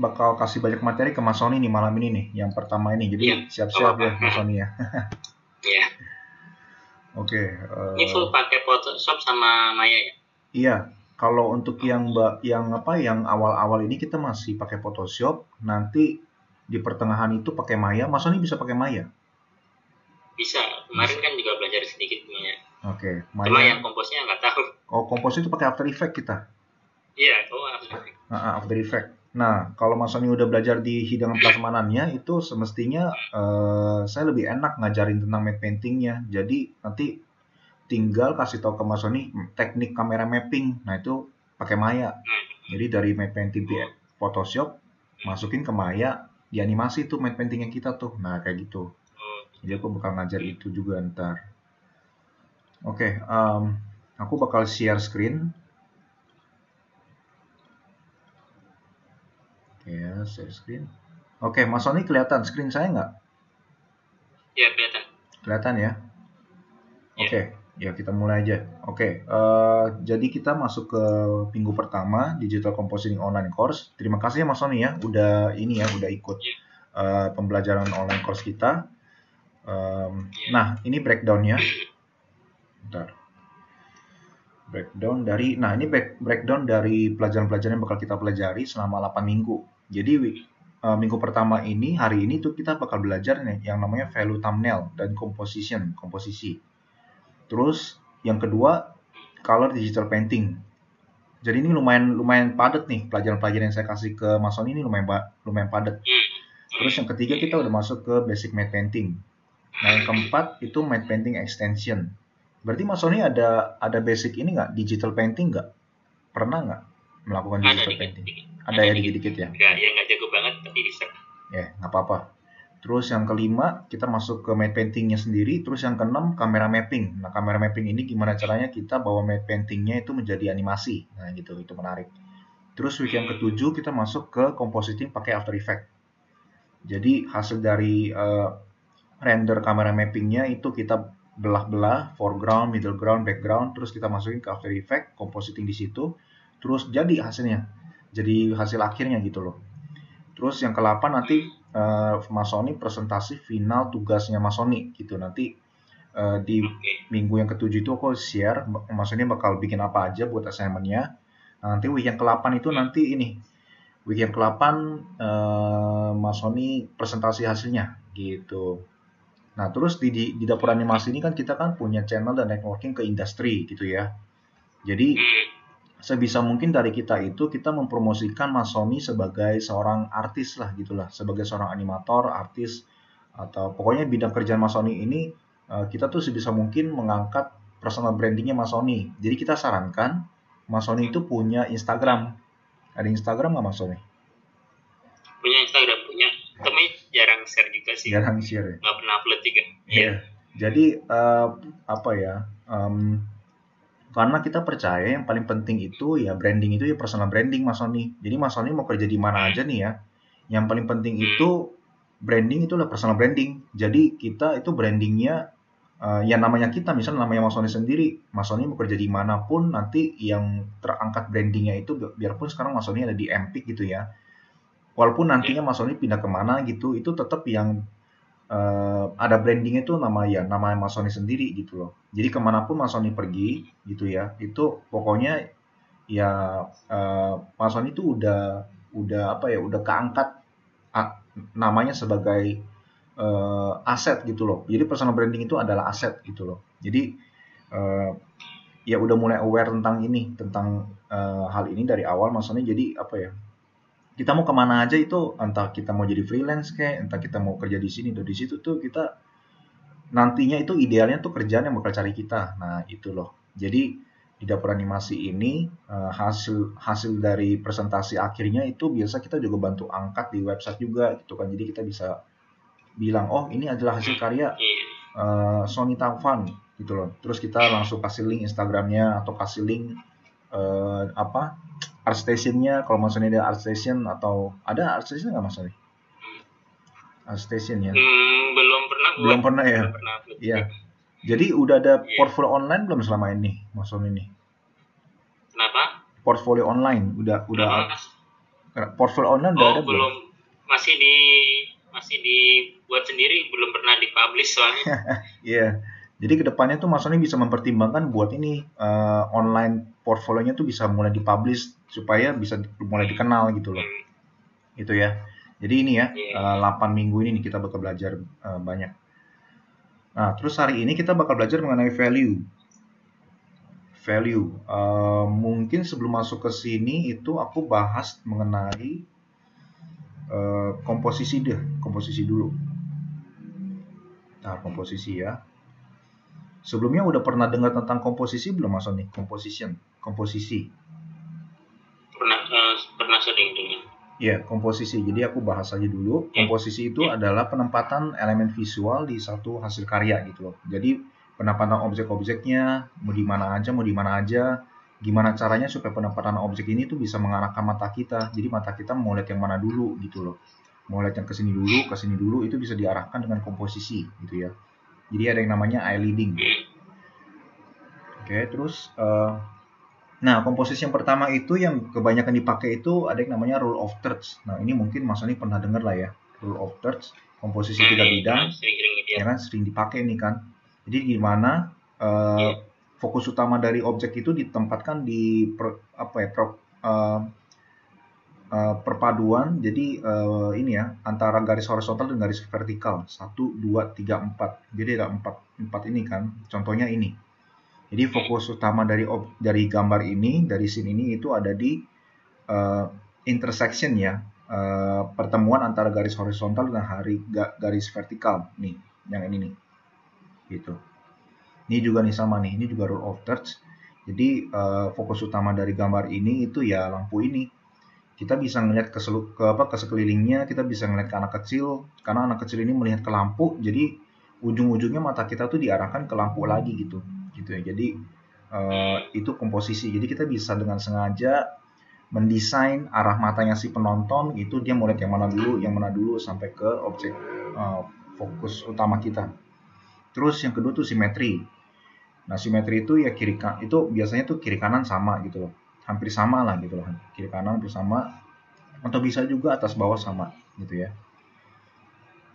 bakal kasih banyak materi ke Mas Sony nih malam ini nih, yang pertama ini. Jadi siap-siap ya Mas Sony ya. Iya. Oke. Ini full pakai Photoshop sama Maya ya? Iya. Kalau untuk yang awal-awal ini kita masih pakai Photoshop. Nanti di pertengahan itu pakai Maya. Mas Sony bisa pakai Maya? Bisa. Kemarin kan juga belajar sedikit Maya. Oke. Cuma yang komposnya nggak tahu. Oh, kompos itu pakai After Effects kita. Iya, After Effects. After Effects. Nah, kalau Mas Sony udah belajar di hidangan prasmanannya, itu semestinya saya lebih enak ngajarin tentang matte paintingnya. Jadi nanti tinggal kasih tahu ke Mas Sony teknik kamera mapping. Nah, itu pakai Maya. Jadi dari matte painting di Photoshop, masukin ke Maya, di animasi tuh matte paintingnya kita tuh. Nah, kayak gitu. Jadi aku bakal ngajar itu juga ntar. Oke, aku bakal share screen. Ya, share screen. Oke, Mas Sony kelihatan screen saya nggak? Iya, kelihatan. Kelihatan ya? Oke, ya kita mulai aja. Oke, jadi kita masuk ke minggu pertama Digital Compositing Online Course. Terima kasih ya Mas Sony ya, udah ikut pembelajaran online course kita. Nah, ini breakdownnya. Bentar. Breakdown dari pelajaran-pelajaran yang bakal kita pelajari selama 8 minggu. Jadi minggu pertama ini, hari ini tuh kita bakal belajar nih yang namanya value thumbnail dan komposisi. Terus yang kedua, color digital painting. Jadi ini lumayan padat nih pelajaran-pelajaran yang saya kasih ke Mas Sony ini lumayan padat. Terus yang ketiga kita udah masuk ke basic matte painting. Nah yang keempat itu matte painting extension. Berarti Mas Sony ada basic ini nggak, digital painting nggak? Pernah nggak melakukan digital painting? Ada ya dikit-dikit ya? Nggak jago banget tapi bisa. Ya nggak apa-apa. Terus yang kelima kita masuk ke matte paintingnya sendiri. Terus yang keenam kamera mapping. Nah kamera mapping ini gimana caranya kita bawa matte paintingnya itu menjadi animasi. Nah gitu, itu menarik. Terus week yang ketujuh kita masuk ke compositing pakai After Effects. Jadi hasil dari render kamera mappingnya itu kita belah-belah, foreground, middle ground, background, terus kita masukin ke After Effects, compositing di situ, terus jadi hasilnya, jadi hasil akhirnya gitu loh. Terus yang ke-8 nanti Mas Sony presentasi final tugasnya Mas Sony gitu. Nanti di minggu yang ke-7 itu aku share, Mas Sony bakal bikin apa aja buat assignment-nya. Nanti week yang ke-8 itu nanti ini, week yang ke-8 Mas Sony presentasi hasilnya gitu. Nah, terus di dapur animasi ini kan kita kan punya channel dan networking ke industri gitu ya. Jadi sebisa mungkin dari kita itu kita mempromosikan Mas Sony sebagai seorang artis lah gitulah, sebagai seorang animator, artis, atau pokoknya bidang kerjaan Mas Sony ini kita tuh sebisa mungkin mengangkat personal brandingnya Mas Sony. Jadi kita sarankan Mas Sony itu punya Instagram. Ada Instagram nggak Mas Sony? Punya Instagram, punya. Tapi jarang share juga sih. Jarang share ya? Nggak pernah upload juga. Iya. Jadi karena kita percaya yang paling penting itu ya branding itu ya personal branding Mas Sony. Jadi Mas Sony mau kerja di mana aja nih ya, yang paling penting itu branding itulah personal branding. Jadi kita itu brandingnya ya namanya kita, misalnya namanya Mas Sony sendiri. Mas Sony mau kerja di manapun nanti yang terangkat brandingnya itu biarpun sekarang Mas Sony ada di Empik gitu ya. Walaupun nantinya Mas Sony pindah kemana gitu, itu tetap yang ada brandingnya itu nama Mas Sony sendiri gitu loh. Jadi kemanapun Mas Sony pergi gitu ya, itu pokoknya ya Mas Sony itu udah keangkat namanya sebagai aset gitu loh. Jadi personal branding itu adalah aset gitu loh. Jadi ya udah mulai aware tentang ini, tentang hal ini dari awal Mas Sony. Jadi kita mau kemana aja itu, entah kita mau jadi freelance kayak, entah kita mau kerja di sini atau di situ tuh kita nantinya itu idealnya tuh kerjaan yang bakal cari kita. Nah itu loh. Jadi di dapur animasi ini hasil dari presentasi akhirnya itu biasa kita juga bantu angkat di website juga gitu kan. Jadi kita bisa bilang oh ini adalah hasil karya Sony Taufan gitu loh. Terus kita langsung kasih link Instagramnya atau kasih link ArtStation-nya, kalau Mas Sony ada ArtStation atau ada ArtStation nggak Mas Sony? ArtStation ya? Belum pernah ya? Iya. Jadi udah ada portfolio online belum selama ini Mas Sony ini? Kenapa? Portfolio online udah Portfolio online udah ada belum? Belum, masih dibuat sendiri, belum pernah dipublish soalnya. Iya. Jadi kedepannya tuh Mas Sony bisa mempertimbangkan buat ini online portfolionya tuh bisa mulai dipublish supaya bisa mulai dikenal gitu loh. Itu ya. Jadi ini ya, 8 minggu ini nih kita bakal belajar banyak. Nah, terus hari ini kita bakal belajar mengenai value. Mungkin sebelum masuk ke sini itu aku bahas mengenai komposisi dulu. Nah, komposisi ya. Sebelumnya udah pernah dengar tentang komposisi belum Mas Sony? Komposisi. Pernah sering dengar. Ya, komposisi. Jadi aku bahas aja dulu. Komposisi itu adalah penempatan elemen visual di satu hasil karya gitu loh. Jadi penempatan objek-objeknya mau di mana aja, gimana caranya supaya penempatan objek ini tuh bisa mengarahkan mata kita. Jadi mata kita mau lihat yang mana dulu gitu loh. Mau lihat yang ke sini dulu itu bisa diarahkan dengan komposisi gitu ya. Jadi ada yang namanya eye leading. Oke, terus nah, komposisi yang pertama itu yang kebanyakan dipakai itu ada yang namanya rule of thirds. Nah, ini mungkin Mas Sony pernah dengar lah ya, rule of thirds, komposisi 3 bidang, ya kan sering dipakai nih kan. Jadi gimana fokus utama dari objek itu ditempatkan di perpaduan. Jadi ini ya antara garis horizontal dan garis vertikal 1, 2, 3, 4. Jadi ada 4 ini kan. Contohnya ini. Jadi fokus utama dari gambar ini, dari scene ini itu ada di intersection ya, pertemuan antara garis horizontal dan garis vertikal nih, yang ini nih, gitu. Ini juga nih sama nih, ini juga rule of thirds. Jadi fokus utama dari gambar ini itu ya lampu ini. Kita bisa ngelihat ke sekelilingnya, kita bisa ngelihat ke anak kecil, karena anak kecil ini melihat ke lampu, jadi ujung-ujungnya mata kita tuh diarahkan ke lampu lagi gitu ya. Jadi itu komposisi. Jadi kita bisa dengan sengaja mendesain arah matanya si penonton itu dia mau lihat yang mana dulu sampai ke objek fokus utama kita. Terus yang kedua tuh simetri. Nah, simetri itu ya itu biasanya tuh kiri kanan sama gitu loh. Hampir sama lah gitu loh. Kiri kanan hampir sama atau bisa juga atas bawah sama gitu ya.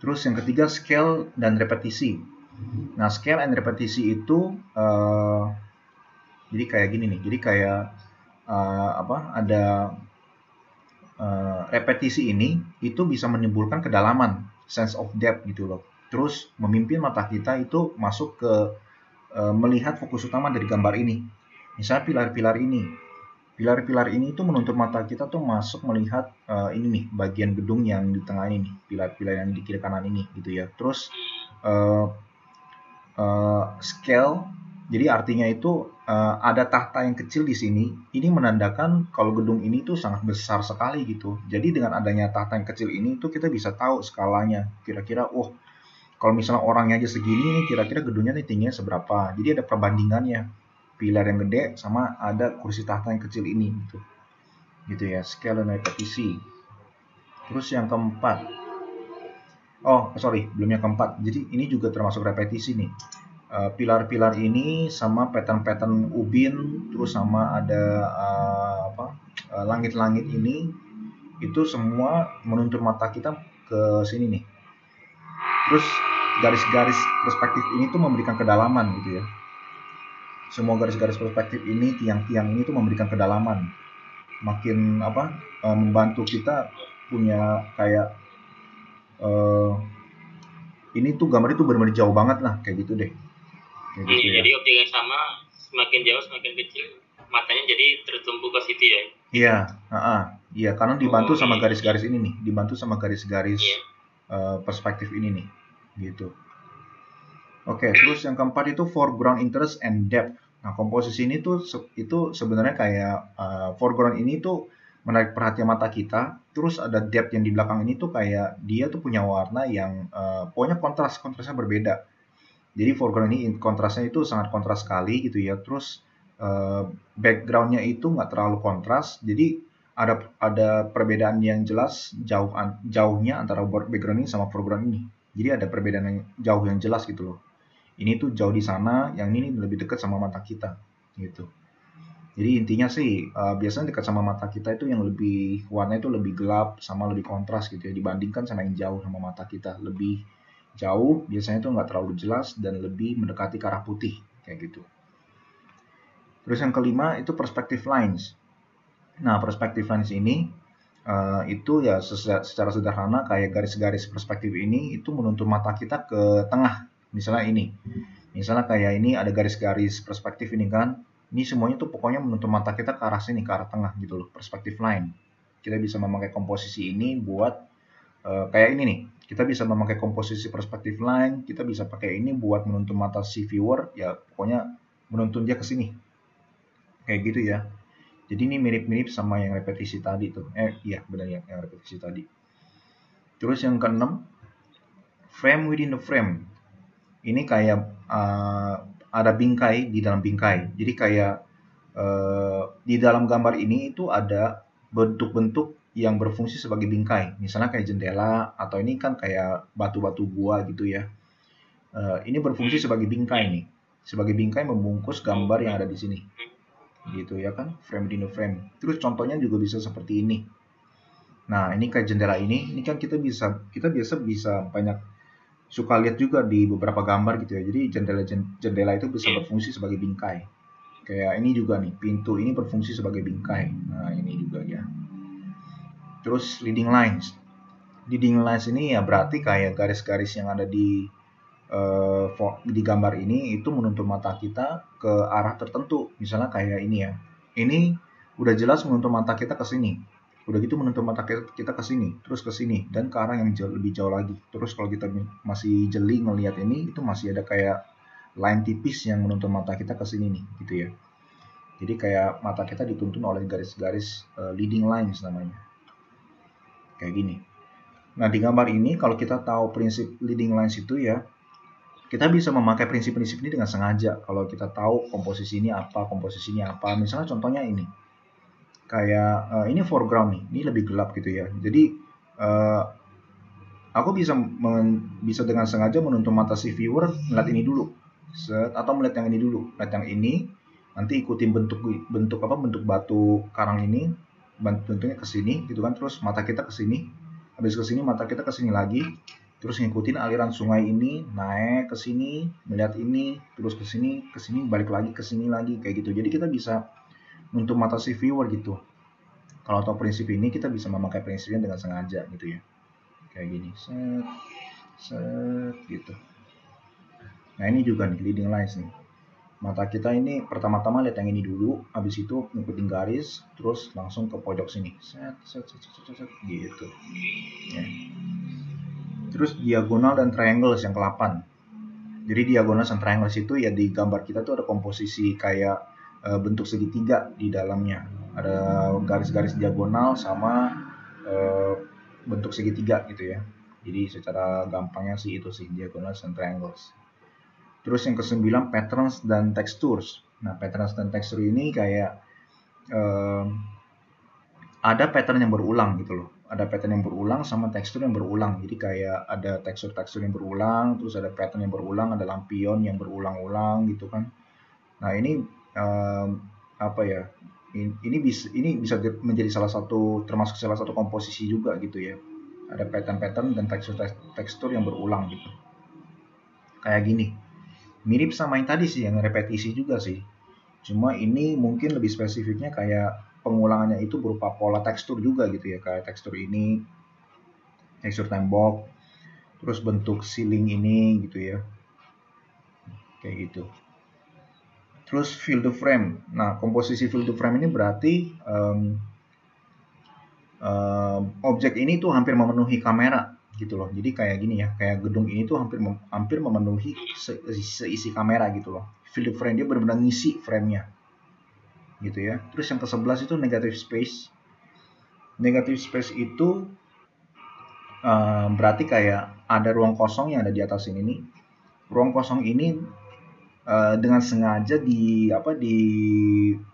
Terus yang ketiga scale dan repetisi. Nah, scale and repetisi itu jadi kayak gini nih. Jadi kayak ada repetisi ini itu bisa menimbulkan kedalaman, sense of depth gitu loh. Terus memimpin mata kita itu masuk ke melihat fokus utama dari gambar ini. Misalnya pilar-pilar ini. Pilar-pilar ini itu menuntut mata kita tuh masuk melihat ini nih, bagian gedung yang di tengah ini nih, pilar-pilar yang di kiri kanan ini gitu ya. Terus scale, jadi artinya itu ada tahta yang kecil di sini. Ini menandakan kalau gedung ini tuh sangat besar sekali gitu. Jadi dengan adanya tahta yang kecil ini tuh kita bisa tahu skalanya. Kira-kira, kalau misalnya orangnya aja segini, kira-kira gedungnya nih tingginya seberapa. Jadi ada perbandingannya. Pilar yang gede sama ada kursi tahta yang kecil ini gitu ya, scale dan repetisi. Terus yang keempat, belum yang keempat, jadi ini juga termasuk repetisi nih. Pilar-pilar ini sama pattern-pattern ubin, terus sama ada langit-langit ini, itu semua menuntut mata kita ke sini nih. Terus garis-garis perspektif ini tuh memberikan kedalaman gitu ya. Semua garis-garis perspektif ini, tiang-tiang ini tuh memberikan kedalaman. Makin membantu kita punya kayak ini tuh gambar itu benar-benar jauh banget lah, kayak gitu deh. Kayak gitu ya. Jadi objek yang sama semakin jauh semakin kecil, matanya jadi tertumpu ke situ ya. Iya, karena dibantu sama garis-garis ini nih, dibantu sama garis-garis perspektif ini nih, gitu. Oke, terus yang keempat itu foreground interest and depth. Nah, komposisi ini tuh itu sebenarnya kayak foreground ini tuh menarik perhatian mata kita. Terus ada depth yang di belakang ini tuh kayak dia tuh punya warna yang pokoknya kontrasnya berbeda. Jadi foreground ini kontrasnya itu sangat kontras sekali gitu ya. Terus backgroundnya itu nggak terlalu kontras. Jadi ada perbedaan yang jelas jauhnya antara background ini sama foreground ini. Jadi ada perbedaan yang jauh yang jelas gitu loh. Ini tuh jauh di sana, yang ini lebih dekat sama mata kita, gitu. Jadi intinya sih biasanya dekat sama mata kita itu yang lebih warnanya itu lebih gelap sama lebih kontras gitu ya, dibandingkan sama yang jauh sama mata kita. Lebih jauh biasanya itu nggak terlalu jelas dan lebih mendekati ke arah putih kayak gitu. Terus yang kelima itu perspective lines. Nah, perspective lines ini itu ya secara sederhana kayak garis-garis perspektif ini itu menuntun mata kita ke tengah. Misalnya kayak ini ada garis-garis perspektif ini kan. Ini semuanya tuh pokoknya menuntun mata kita ke arah sini, ke arah tengah gitu loh, perspektif line. Kita bisa memakai komposisi ini buat kayak ini nih. Kita bisa memakai komposisi perspektif line, kita bisa pakai ini buat menuntun mata si viewer, ya pokoknya menuntun dia ke sini. Kayak gitu ya. Jadi ini mirip-mirip sama yang repetisi tadi tuh. Iya benar ya, yang repetisi tadi. Terus yang keenam, frame within the frame. Ini kayak ada bingkai di dalam bingkai. Jadi kayak di dalam gambar ini itu ada bentuk-bentuk yang berfungsi sebagai bingkai. Misalnya kayak jendela atau ini kan kayak batu-batu gua gitu ya. Ini berfungsi sebagai bingkai nih. Sebagai bingkai membungkus gambar yang ada di sini. Gitu ya kan, frame within the frame. Terus contohnya juga bisa seperti ini. Nah, ini kayak jendela ini kan kita biasa bisa banyak suka lihat juga di beberapa gambar gitu ya. Jadi jendela itu bisa berfungsi sebagai bingkai. Kayak ini juga nih, pintu ini berfungsi sebagai bingkai. Nah, ini juga ya. Terus leading lines. Leading lines ini ya berarti kayak garis-garis yang ada di gambar ini itu menuntun mata kita ke arah tertentu. Misalnya kayak ini ya. Ini udah jelas menuntun mata kita ke sini. Udah gitu menuntun mata kita ke sini, terus ke sini, dan ke arah yang lebih jauh lagi. Terus kalau kita masih jeli ngelihat ini, itu masih ada kayak line tipis yang menuntun mata kita ke sini nih, gitu ya. Jadi kayak mata kita dituntun oleh garis-garis leading lines namanya. Kayak gini. Nah, di gambar ini kalau kita tahu prinsip leading lines itu ya, kita bisa memakai prinsip-prinsip ini dengan sengaja. Kalau kita tahu komposisi ini apa, misalnya contohnya ini. Kayak ini foreground nih, ini lebih gelap gitu ya. Jadi aku bisa dengan sengaja menuntun mata si viewer melihat ini dulu, atau melihat yang ini dulu, melihat yang ini, nanti ikutin bentuk batu karang ini, bentuknya ke sini gitu kan, terus mata kita ke sini, habis ke sini mata kita ke sini lagi, terus ngikutin aliran sungai ini, naik ke sini, melihat ini, terus ke sini, balik lagi ke sini lagi kayak gitu. Jadi kita bisa untuk mata si viewer gitu. Kalau tahu prinsip ini, kita bisa memakai prinsipnya dengan sengaja gitu ya. Kayak gini, set gitu. Nah, ini juga nih leading lines nih. Mata kita ini pertama-tama lihat yang ini dulu, habis itu ngikutin garis, terus langsung ke pojok sini. Set gitu. Ya. Terus diagonal dan triangles yang ke-8. Jadi diagonal dan triangles itu ya di gambar kita tuh ada komposisi kayak bentuk segitiga di dalamnya. Ada garis-garis diagonal sama bentuk segitiga gitu ya. Jadi secara gampangnya sih itu sih diagonal dan triangles. Terus yang ke-9 patterns dan textures. Nah, patterns dan texture ini kayak ada pattern yang berulang gitu loh. Ada pattern yang berulang sama tekstur yang berulang. Jadi kayak ada tekstur-tekstur yang berulang, terus ada pattern yang berulang, ada lampion yang berulang-ulang gitu kan. Nah, ini apa ya? Ini bisa menjadi termasuk salah satu komposisi juga gitu ya. Ada pattern-pattern dan tekstur yang berulang gitu. Kayak gini. Mirip sama yang tadi sih, yang repetisi juga sih. Cuma ini mungkin lebih spesifiknya kayak pengulangannya itu berupa pola tekstur juga gitu ya, kayak tekstur ini, tekstur tembok, terus bentuk ceiling ini gitu ya, kayak gitu. Terus fill the frame. Nah, komposisi fill the frame ini berarti objek ini tuh hampir memenuhi kamera gitu loh. Jadi kayak gini ya, kayak gedung ini tuh hampir memenuhi seisi kamera gitu loh. Fill the frame, dia benar-benar ngisi frame-nya gitu ya. Terus yang ke-11 itu negative space. Negative space itu berarti kayak ada ruang kosong yang ada di atas ini nih. Ruang kosong ini dengan sengaja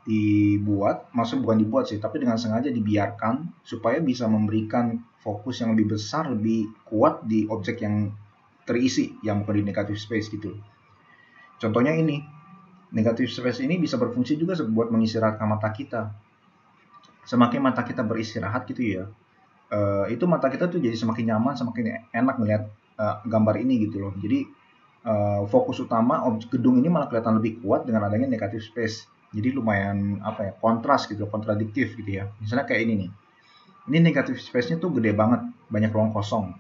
dibuat, maksud bukan dibuat sih, tapi dengan sengaja dibiarkan supaya bisa memberikan fokus yang lebih besar, lebih kuat di objek yang terisi, yang bukan di negative space gitu. Contohnya ini. Negative space ini bisa berfungsi juga buat mengistirahatkan mata kita. Semakin mata kita beristirahat gitu ya, itu mata kita tuh jadi semakin nyaman, semakin enak melihat gambar ini gitu loh. Jadi fokus utama gedung ini malah kelihatan lebih kuat dengan adanya negative space. Jadi lumayan apa ya, kontras gitu, kontradiktif gitu ya. Misalnya kayak ini nih. Ini negative space-nya tuh gede banget, banyak ruang kosong.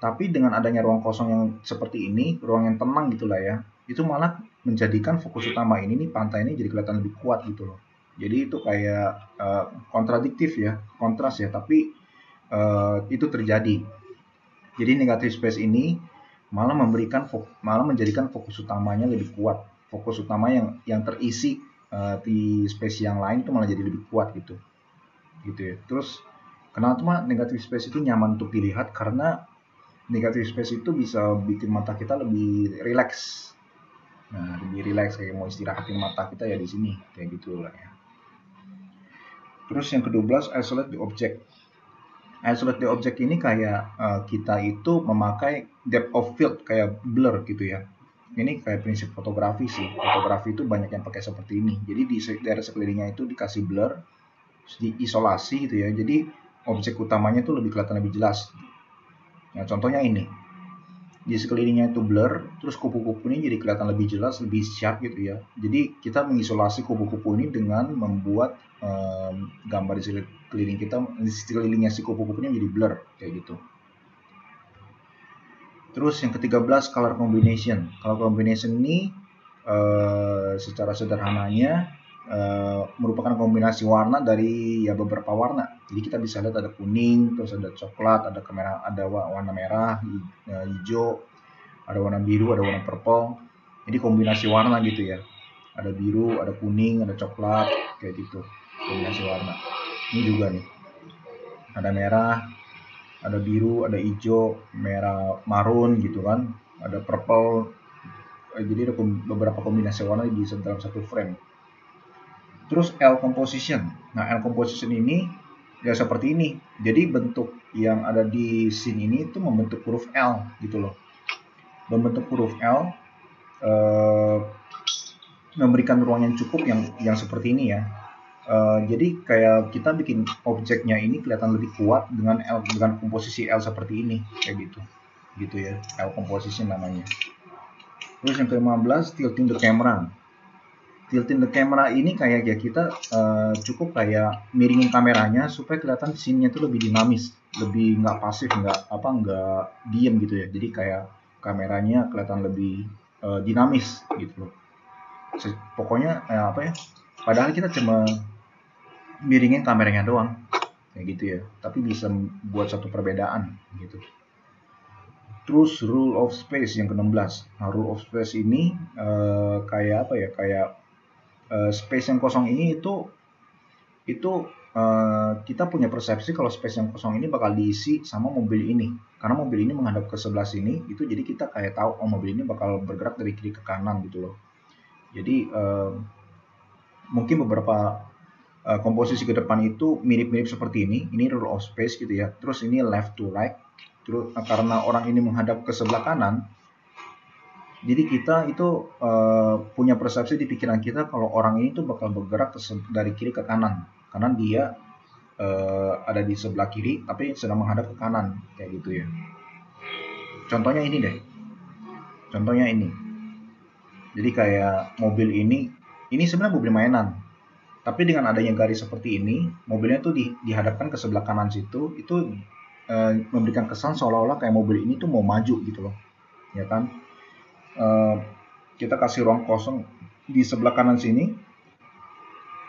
Tapi dengan adanya ruang kosong yang seperti ini, ruang yang tenang gitulah ya, itu malah menjadikan fokus utama ini nih, pantai ini jadi kelihatan lebih kuat gitu loh. Jadi itu kayak kontradiktif ya, kontras ya, tapi itu terjadi. Jadi negative space ini malah menjadikan fokus utamanya lebih kuat. Fokus utama yang terisi di space yang lain itu malah jadi lebih kuat gitu ya. Terus kenapa negative space itu nyaman untuk dilihat? Karena negative space itu bisa bikin mata kita lebih rileks. Nah, lebih rileks, kayak mau istirahatin mata kita ya di sini, kayak gitu lah ya. Terus yang ke-12, isolate the object. Isolate the object ini kayak kita itu memakai depth of field, kayak blur gitu ya. Ini kayak prinsip fotografi sih. Fotografi itu banyak yang pakai seperti ini. Jadi di daerah sekelilingnya itu dikasih blur, diisolasi gitu ya. Jadi objek utamanya itu lebih kelihatan lebih jelas. Nah, contohnya ini. Di sekelilingnya itu blur, terus kupu-kupu ini jadi kelihatan lebih jelas, lebih sharp gitu ya. Jadi kita mengisolasi kupu-kupu ini dengan membuat gambar di sekeliling kita, di sekelilingnya si kupu-kupu ini menjadi blur kayak gitu. Terus yang ke-13, color combination. Color combination ini secara sederhananya merupakan kombinasi warna dari ya beberapa warna. Jadi kita bisa lihat ada kuning, terus ada coklat, ada warna merah, hijau, ada warna biru, ada warna purple. Jadi kombinasi warna gitu ya. Ada biru, ada kuning, ada coklat, kayak gitu. Kombinasi warna. Ini juga nih. Ada merah, ada biru, ada hijau, merah, marun gitu kan. Ada purple. Jadi ada beberapa kombinasi warna di dalam satu frame. Terus L composition. Nah, L composition ini ya seperti ini. Jadi bentuk yang ada di scene ini itu membentuk huruf L gitu loh. Membentuk huruf L memberikan ruang yang cukup yang seperti ini ya. Jadi kayak kita bikin objeknya ini kelihatan lebih kuat dengan komposisi L seperti ini kayak gitu ya. L composition namanya. Terus yang ke-15, tilting the camera. Tilting the camera ini kayak ya kita cukup kayak miringin kameranya supaya kelihatan scene-nya itu lebih dinamis, lebih nggak pasif, nggak diem gitu ya. Jadi kayak kameranya kelihatan lebih dinamis gitu loh. Pokoknya apa ya? Padahal kita cuma miringin kameranya doang kayak gitu ya. Tapi bisa buat satu perbedaan gitu. Terus rule of space yang ke-16. Nah, rule of space ini kayak apa ya? Kayak space yang kosong ini itu kita punya persepsi kalau space yang kosong ini bakal diisi sama mobil ini. Karena mobil ini menghadap ke sebelah sini, itu jadi kita kayak tahu mobil ini bakal bergerak dari kiri ke kanan gitu loh. Jadi mungkin beberapa komposisi ke depan itu mirip-mirip seperti ini. Ini rule of space gitu ya. Terus ini left to right. Terus karena orang ini menghadap ke sebelah kanan, jadi kita itu punya persepsi di pikiran kita kalau orang ini tuh bakal bergerak dari kiri ke kanan. Karena dia ada di sebelah kiri tapi sedang menghadap ke kanan kayak gitu ya. Contohnya ini deh. Contohnya ini. Jadi kayak mobil ini sebenarnya mobil mainan. Tapi dengan adanya garis seperti ini, mobilnya tuh dihadapkan ke sebelah kanan situ, itu memberikan kesan seolah-olah kayak mobil ini tuh mau maju gitu loh. Ya kan? Kita kasih ruang kosong di sebelah kanan sini,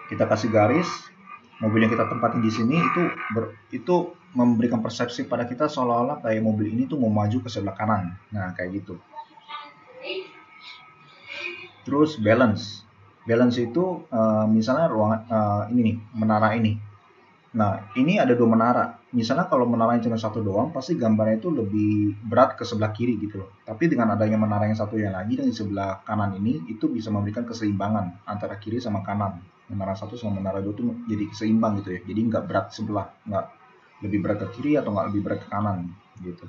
kita kasih garis, mobil yang kita tempatin di sini itu memberikan persepsi pada kita seolah-olah kayak mobil ini tuh mau maju ke sebelah kanan. Nah, kayak gitu. Terus balance itu misalnya ini nih, menara ini. Nah, ini ada 2 menara. Misalnya kalau menaranya cuma satu doang, pasti gambarnya itu lebih berat ke sebelah kiri gitu loh. Tapi dengan adanya menara yang satu yang lagi dan di sebelah kanan ini, itu bisa memberikan keseimbangan antara kiri sama kanan. Menara satu sama menara dua itu jadi seimbang gitu ya. Jadi nggak berat sebelah, nggak lebih berat ke kiri atau nggak lebih berat ke kanan gitu.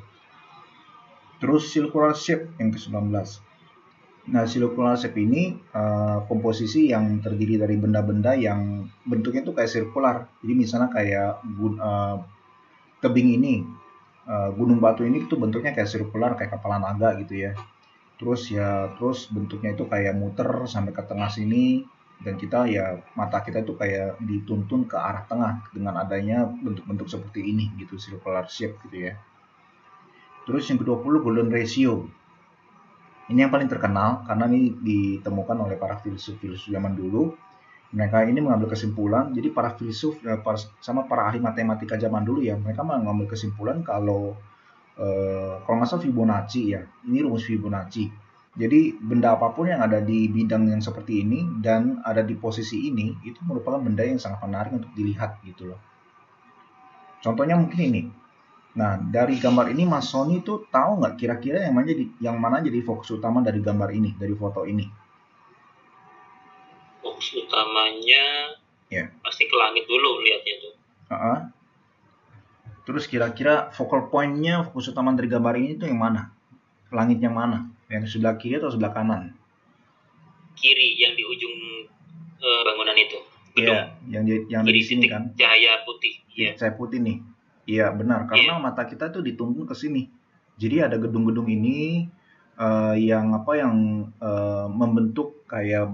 Terus circular shape yang ke-19. Nah, circular shape ini komposisi yang terdiri dari benda-benda yang bentuknya tuh kayak sirkular. Jadi misalnya kayak tebing ini, gunung batu ini tuh bentuknya kayak sirkular, kayak kepala naga gitu ya. Terus bentuknya itu kayak muter sampai ke tengah sini, dan kita ya mata kita itu kayak dituntun ke arah tengah dengan adanya bentuk-bentuk seperti ini gitu, circular shape gitu ya. Terus yang ke-20 golden ratio. Ini yang paling terkenal karena ini ditemukan oleh para filsuf-filsuf zaman dulu. Mereka ini mengambil kesimpulan, jadi para filsuf sama para ahli matematika zaman dulu ya, mereka mengambil kesimpulan kalau nggak salah Fibonacci ya, ini rumus Fibonacci. Jadi benda apapun yang ada di bidang yang seperti ini dan ada di posisi ini, itu merupakan benda yang sangat menarik untuk dilihat gitu loh. Contohnya mungkin ini. Nah, dari gambar ini Mas Sony tuh tahu nggak kira-kira yang mana jadi fokus utama dari gambar ini, dari foto ini? Fokus utamanya pasti ke langit dulu lihatnya tuh. Terus kira-kira focal point-nya, fokus utama dari gambar ini tuh yang mana? Langit yang mana? Yang sebelah kiri atau sebelah kanan? Kiri, yang di ujung bangunan itu. Iya, yang dari sini kan? Cahaya putih. Iya. Cahaya putih nih. Iya benar, karena mata kita tuh dituntun ke sini. Jadi ada gedung-gedung ini yang membentuk kayak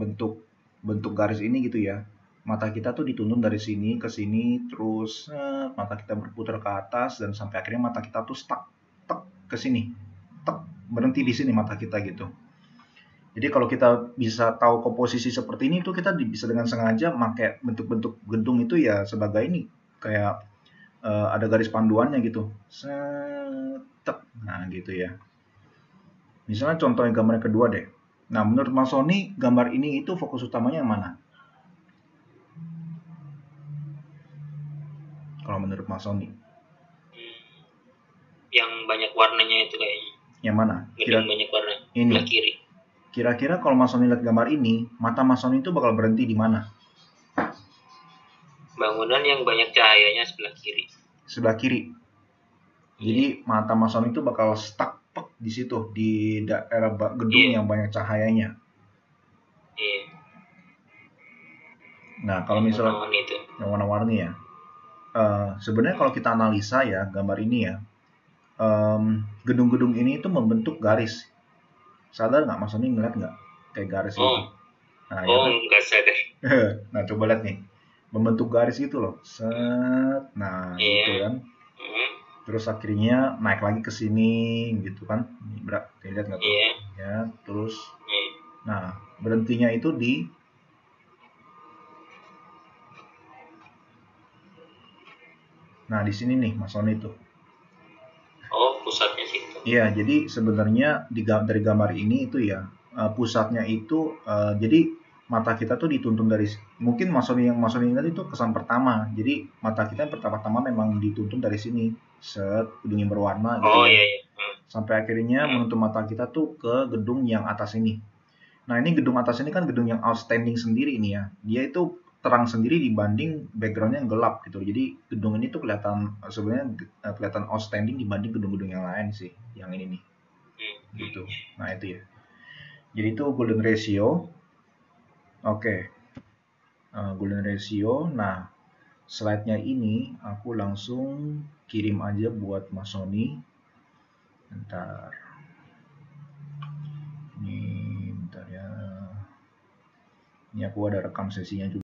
bentuk garis ini gitu ya. Mata kita tuh dituntun dari sini ke sini, terus mata kita berputar ke atas dan sampai akhirnya mata kita tuh stuck ke sini, berhenti di sini mata kita gitu. Jadi kalau kita bisa tahu komposisi seperti ini tuh kita bisa dengan sengaja pakai bentuk-bentuk gedung itu ya sebagai ini kayak ada garis panduannya gitu. Nah gitu ya. Misalnya contoh yang gambar yang kedua deh. Nah menurut Mas Sony gambar ini itu fokus utamanya yang mana? Kalau menurut Mas Sony? Yang banyak warnanya itu kayaknya. Yang mana? Banyak warna. Ini. Sebelah kiri. Kira-kira kalau Mas Sony lihat gambar ini, mata Mas Sony itu bakal berhenti di mana? Bangunan yang banyak cahayanya sebelah kiri. Sebelah kiri. Jadi mata Mas Sony itu bakal stuck di situ, di daerah gedung yang banyak cahayanya. Iya. Nah kalau misalnya yang warna-warni ya, sebenarnya kalau kita analisa ya gambar ini ya, gedung-gedung ini itu membentuk garis. Sadar nggak Mas Sony ngeliat nggak kayak garis itu? Nah, ya kan? Nggak sadar. Nah coba lihat nih, membentuk garis gitu loh. Set, nah gitu kan. Terus akhirnya naik lagi ke sini gitu kan. Lihat nggak tuh? Ya, terus. Nah berhentinya itu di di sini nih Mas Sony tuh. Oh, pusatnya situ. Iya, jadi sebenarnya dari gambar ini itu ya pusatnya itu jadi mata kita tuh dituntun dari mungkin Mas Sony ingat itu kesan pertama. Jadi mata kita yang pertama-tama memang dituntun dari sini, gedung yang berwarna gitu ya. Iya. Sampai akhirnya menuntun mata kita tuh ke gedung yang atas ini. Nah, ini gedung atas ini kan gedung yang outstanding sendiri ini ya. Dia itu terang sendiri dibanding backgroundnya yang gelap gitu. Jadi gedung ini tuh sebenarnya kelihatan outstanding dibanding gedung-gedung yang lain sih. Yang ini nih. Gitu. Nah, itu ya. Jadi itu golden ratio. Oke. Golden ratio. Nah, slide-nya ini aku langsung kirim aja buat Mas Sony. Bentar. Ini bentar ya. Ini aku ada rekam sesinya juga.